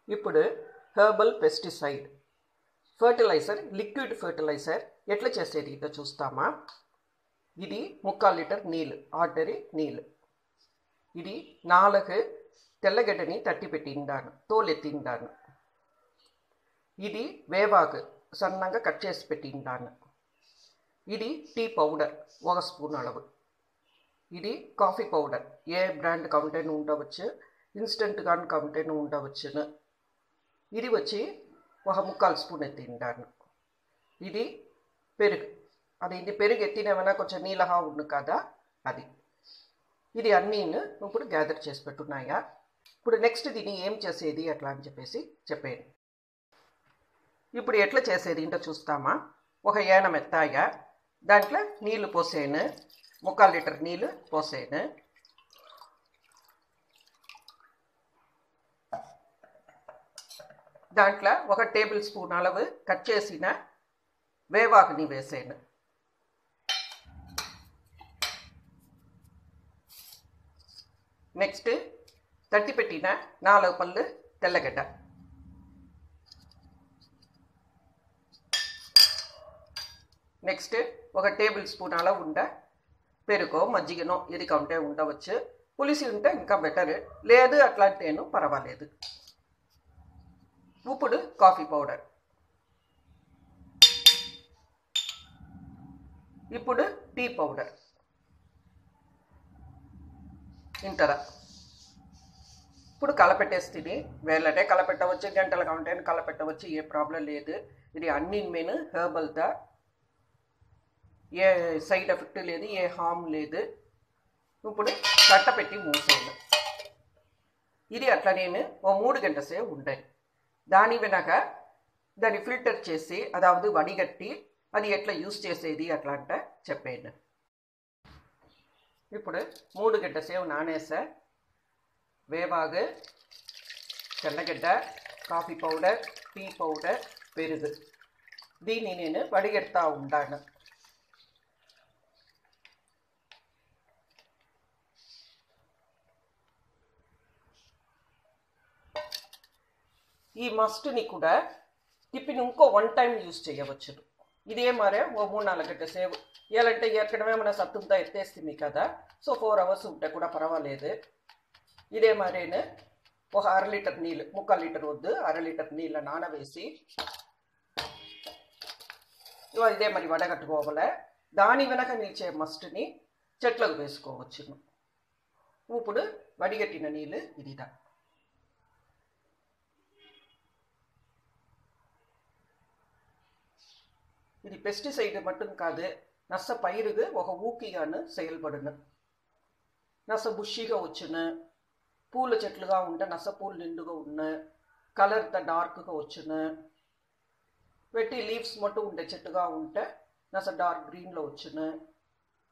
ఇప్పుడు herbal pesticide fertiliser liquid fertiliser ఎట్లా చేసేది ఇదో చూస్తామా. ఇది 3/4 లీటర్ నీళ్ళు, ఆర్డరీ నీళ్ళు. ఇది 4 తెల్లగడ్డని తట్టి పెట్టిండాను, తోలెత్తిండాను. ఇది వేవాకు సన్నంగా కట్ చేసి పెట్టిండాను. ఇది టీ పౌడర్ 1 స్పూన్ అలవు. ఇది కాఫీ పౌడర్, ఏ బ్రాండ్ కౌంటైన్ ఉండవచ్చు, ఇన్స్టెంట్ కానీ కౌంటైన్ ఉండవచ్చును. ఇది వచ్చి 1/4 స్పూన్ ఎత్తిండాను. ఇది పెరుగు, అది ఇది పెరుగు ఎత్తినేమైనా కొంచెం నీళ్ళహా ఉండు కదా అది. ఇది అన్నీ ఇప్పుడు గ్యాదర్ చేసి పెట్టున్నాయా. ఇప్పుడు నెక్స్ట్ దీన్ని ఏం చేసేది అట్లా అని చెప్పాను. ఇప్పుడు ఎట్లా చేసేది ఇంటో చూస్తామా. ఒక ఏన మెత్తాయా, దాంట్లో నీళ్లు పోసాను, 3/4 లీటర్ నీళ్ళు పోసాను. దాంట్లో 1 టేబుల్ స్పూన్ అలవు కట్ చేసిన వేవాకుని వేసాను. నెక్స్ట్ తట్టి పెట్టిన 4 పళ్ళు తెల్లగడ్డ. నెక్స్ట్ 1 టేబుల్ స్పూన్ అలా ఉండ పెరుగో మజ్జిగనో ఇది కంటే ఉండవచ్చు. పులిసి ఉంటే ఇంకా బెటర్, లేదు అట్లాంటిను పర్వాలేదు. ఇప్పుడు కాఫీ పౌడర్, ఇప్పుడు టీ పౌడర్ ఇంతరా. ఇప్పుడు కలపెట్టేస్తుంది. వేళ్ళటే కలపెట్టవచ్చు, గంటల కౌంటైన్ కలపెట్టవచ్చు, ఏ ప్రాబ్లం లేదు. ఇది అన్ని మెయిన్ హెర్బల్దా, ఏ సైడ్ ఎఫెక్ట్ లేదు, ఏ హామ్ లేదు. ఇప్పుడు కట్ట పెట్టి మూసేయాలి. ఇది అట్లా నేను 3 గంటల సేపు ఉండాలి. దాని వెనక దాన్ని ఫిల్టర్ చేసి అదావదు వడిగట్టి అది ఎట్లా యూస్ చేసేది అట్లా అంటే చెప్పాను. ఇప్పుడు 3 గంటల సేపు నానేసా వేవాగు, తెల్లగడ్డ, కాఫీ పౌడర్, టీ పౌడర్, పెరుగు. దీన్ని నేను వడిగెడతా ఉంటాను. ఈ మస్ట్ని కూడా తిప్పిని ఇంకో 1 టైం యూజ్ చేయవచ్చు. ఇదే మరే 3-4 గంటల సేపు ఏలంటే ఎక్కడమే మన సత్తుంతా ఎత్తేస్తుంది కదా, సో 4 అవర్స్ ఉంటే కూడా పర్వాలేదు. ఇదే మరేనే 1/2 లీటర్ నీళ్ళు, 3/4 లీటర్ వద్దు, 1/2 లీటర్ నీళ్ళ నానవేసి ఇదే మరి వడగట్టుకోవాలే. దాని వెనక నిలిచే మస్ట్ని చెట్లకు వేసుకోవచ్చును. ఇప్పుడు వడిగట్టిన నీళ్ళు ఇదిదా. ఇది பெஸ்டிசைடு மட்டும் காது, நச பயிருக்கு ఒక ఊకిగాను செயல்படுను. నస బుషిగా వచ్చును, పూల చెట్లుగా ఉంటే నస పూలు నిండుగా ఉన్న, కలర్ డార్క్గా వచ్చును. వెట్టి లీవ్స్ మట్టు ఉండే చెట్టుగా ఉంటే నస డార్క్ గ్రీన్లో వచ్చును.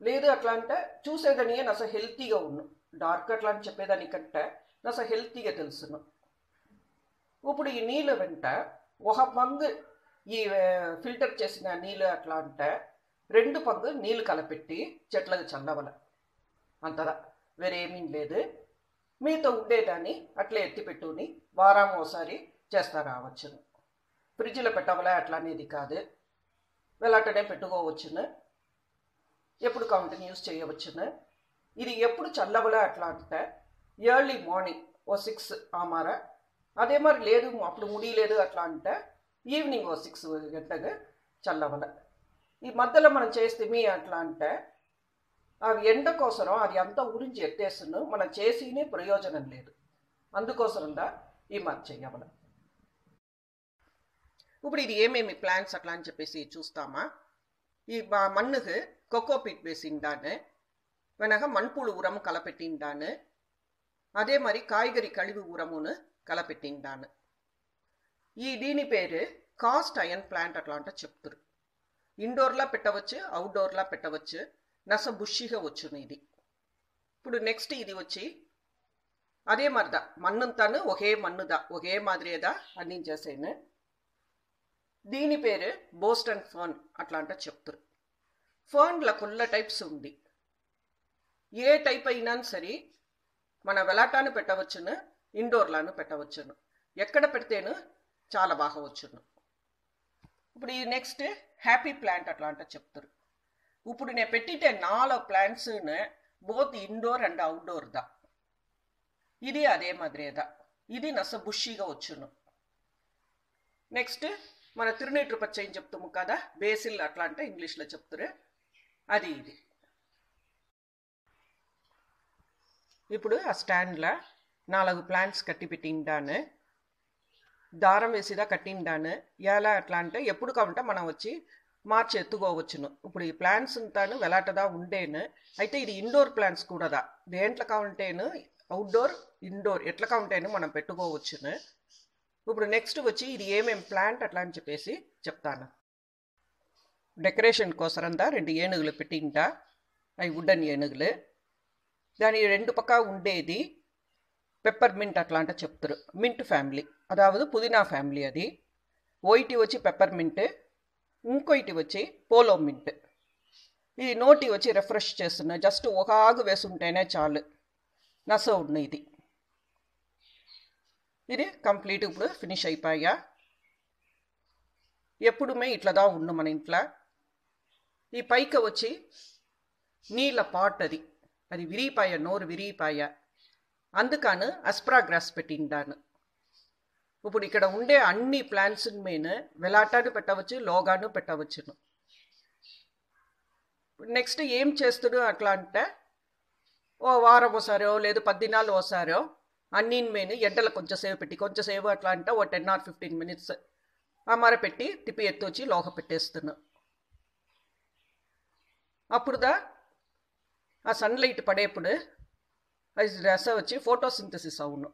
లేదు అట్లా అంటే చూసేదాని నస హెల్తీగా ఉన్ను, డార్క్ అట్లా అని చెప్పేదానికంటే నస హెల్తీగా తెలుసును. ఇప్పుడు ఈ నీళ్ళు వెంట 1 పంగు ఈ ఫిల్టర్ చేసిన నీళ్ళు అట్లా అంటే 2 పంగు నీళ్ళు కలపెట్టి చెట్లకు చల్లవల, అంతదా, వేరేమీ లేదు. మీతో ఉండేదాన్ని అట్లా ఎత్తిపెట్టుని వారం ఒకసారి చేస్తా రావచ్చును. ఫ్రిడ్జ్లో పెట్టవలే అట్లా అనేది కాదు, వెళ్ళాటనే పెట్టుకోవచ్చును, ఎప్పుడు కంటిన్యూస్ చేయవచ్చును. ఇది ఎప్పుడు చల్లవలే అట్లా అంటే ఎర్లీ మార్నింగ్ 6 ఆమార. అదే మరి లేదు అప్పుడు ముడి లేదు అట్లా అంటే ఈవినింగ్ 6 గంటలకు చల్లవల. ఈ మధ్యలో మనం చేస్తే మీ అట్లా అంటే అవి ఎండ కోసరం అది అంతా ఉరించి ఎత్తేస్తును, మనం చేసినే ప్రయోజనం లేదు. అందుకోసంగా ఈ మరి చెయ్యవల. ఇప్పుడు ఇది ఏమేమి ప్లాంట్స్ అట్లా అని చూస్తామా. ఈ మన్నుకు కోకోపీట్ వేసిండాను, వెనక మణ్పుழு ఉరం కలపెట్టిండాను. అదే మరి కాయగరి కழிவு ఉరమును కలపెట్టిండాను. ఈ దీని పేరు కాస్ట్ ఐరన్ ప్లాంట్ అట్లా అంటే చెప్తారు. ఇండోర్లా పెట్టవచ్చు, అవుట్డోర్లా పెట్టవచ్చు, నస బుషిగా వచ్చును ఇది. ఇప్పుడు నెక్స్ట్ ఇది వచ్చి అదే మరిదా మన్నుంతాను ఒకే మన్నుదా, ఒకే మాదిరిదా అందించేసాను. దీని పేరు బోస్టన్ ఫర్న్ అట్లా అంటే చెప్తారు. ఫర్న్ల కొల్ల టైప్స్ ఉంది, ఏ టైప్ అయినా సరే మన వెలాటాను పెట్టవచ్చును, ఇండోర్లాను పెట్టవచ్చును. ఎక్కడ పెడితేను చాలా బాగా వచ్చును. ఇప్పుడు ఈ నెక్స్ట్ హ్యాపీ ప్లాంట్ అట్లా అంటే చెప్తారు. ఇప్పుడు నేను పెట్టితే 4 plants both indoor and outdoor దా. ఇది అదే మాదిరిదా. ఇది నస బుషిగా వచ్చును. నెక్స్ట్ మన తిరునీట్రు పచ్చ ఏం చెప్తాము కదా, బేసిల్ అట్లా అంటే ఇంగ్లీష్లో చెప్తారు, అది ఇది. ఇప్పుడు ఆ స్టాండ్లో 4 ప్లాంట్స్ కట్టి పెట్టిండాను, దారం వేసిదా కట్టిండాను. ఎలా అట్లా అంటే ఎప్పుడు కావాలంటే మనం వచ్చి మార్చి ఎత్తుకోవచ్చును. ఇప్పుడు ఈ ప్లాంట్స్ అంతాను వెలాటదా ఉండేను. అయితే ఇది ఇండోర్ ప్లాంట్స్ కూడాదా, దేంట్లో కావాలంటేను అవుట్డోర్ ఇండోర్ ఎట్లా కావాలంటేను మనం పెట్టుకోవచ్చును. ఇప్పుడు నెక్స్ట్ వచ్చి ఇది ఏమేం ప్లాంట్ అట్లా అని చెప్పేసి చెప్తాను. డెకరేషన్ కోసరందా 2 ఏనుగులు పెట్టింటా, అవి వుడన్ ఏనుగులు. దాని 2 పక్క ఉండేది పెప్పర్ మింట్ అట్లా అంటే చెప్తారు. మింట్ ఫ్యామిలీ, అదావదు పుదీనా ఫ్యామిలీ అది. ఓయిటి వచ్చి పెప్పర్ మింట్, ఇంకోటి వచ్చి పోలో మింట్. ఇది నోటి వచ్చి రిఫ్రెష్ చేస్తున్నా, జస్ట్ ఒక ఆగు వేసుంటేనే చాలు, నస ఉన్న ఇది. ఇది కంప్లీట్ ఇప్పుడు ఫినిష్ అయిపోయా. ఎప్పుడుమే ఇట్లదా ఉండు మన ఇంట్లో. ఈ పైక వచ్చి నీళ్ళ పాట్ అది అది విరిగిపాయ, నోరు విరిగిపాయ, అందుకని అస్పరాగ్రాస్ పెట్టిండాను. ఇప్పుడు ఇక్కడ ఉండే అన్ని ప్లాంట్స్ మీద వెలాటాను పెట్టవచ్చు, లోగాను పెట్టవచ్చును. నెక్స్ట్ ఏం చేస్తుడు అట్లా అంటే ఓ వారం ఒకసారో లేదు 10 దినాలు ఒకసారో అన్ని మీద ఎండలో కొంచెంసేపు పెట్టి కొంచెంసేపు అట్లా అంటే ఓ 10 or 15 minutes అమర పెట్టి తిప్పి ఎత్తొచ్చి లోహ పెట్టేస్తున్నా. అప్పుడుదా ఆ సన్లైట్ పడేప్పుడు అది రస వచ్చి ఫోటోసింథసిస్ అవును.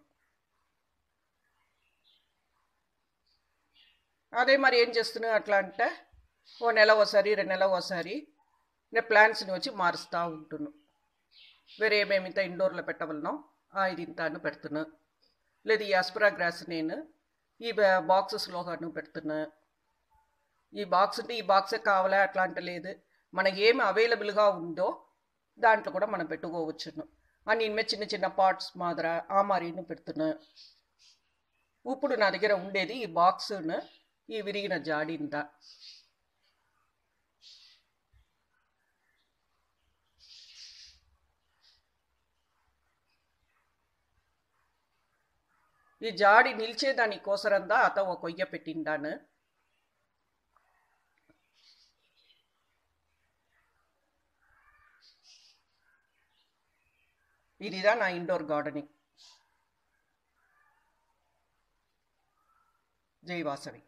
అదే మరి ఏం చేస్తున్నా అట్లా అంటే ఓ నెల ఒకసారి 2 నెలలు ఒకసారి నేను ప్లాంట్స్ని వచ్చి మారుస్తూ ఉంటున్నాను. వేరే ఏమేమి ఇంత ఇండోర్లో పెట్టవలనో ఇది ఇంతాను పెడుతున్నా, లేదు ఈ అస్పరాగ్రాస్ నేను ఈ బాక్సెస్లోను పెడుతున్నా. ఈ బాక్స్ అంటే ఈ బాక్సే కావాలా అట్లా అంటే లేదు, మనకి ఏమి అవైలబుల్గా ఉందో దాంట్లో కూడా మనం పెట్టుకోవచ్చును. అని ఇన్మే చిన్న చిన్న పార్ట్స్ మాదిర ఆ మారీను పెడుతున్నా. ఇప్పుడు నా దగ్గర ఉండేది ఈ బాక్స్ను, ఈ విరిగిన జాడింత. ఈ జాడి నిలిచేదాని కోసరందా అత ఒక కొయ్య పెట్టిండాను. ఇదిదా నా ఇండోర్ గార్డెనింగ్. జై వాసవి.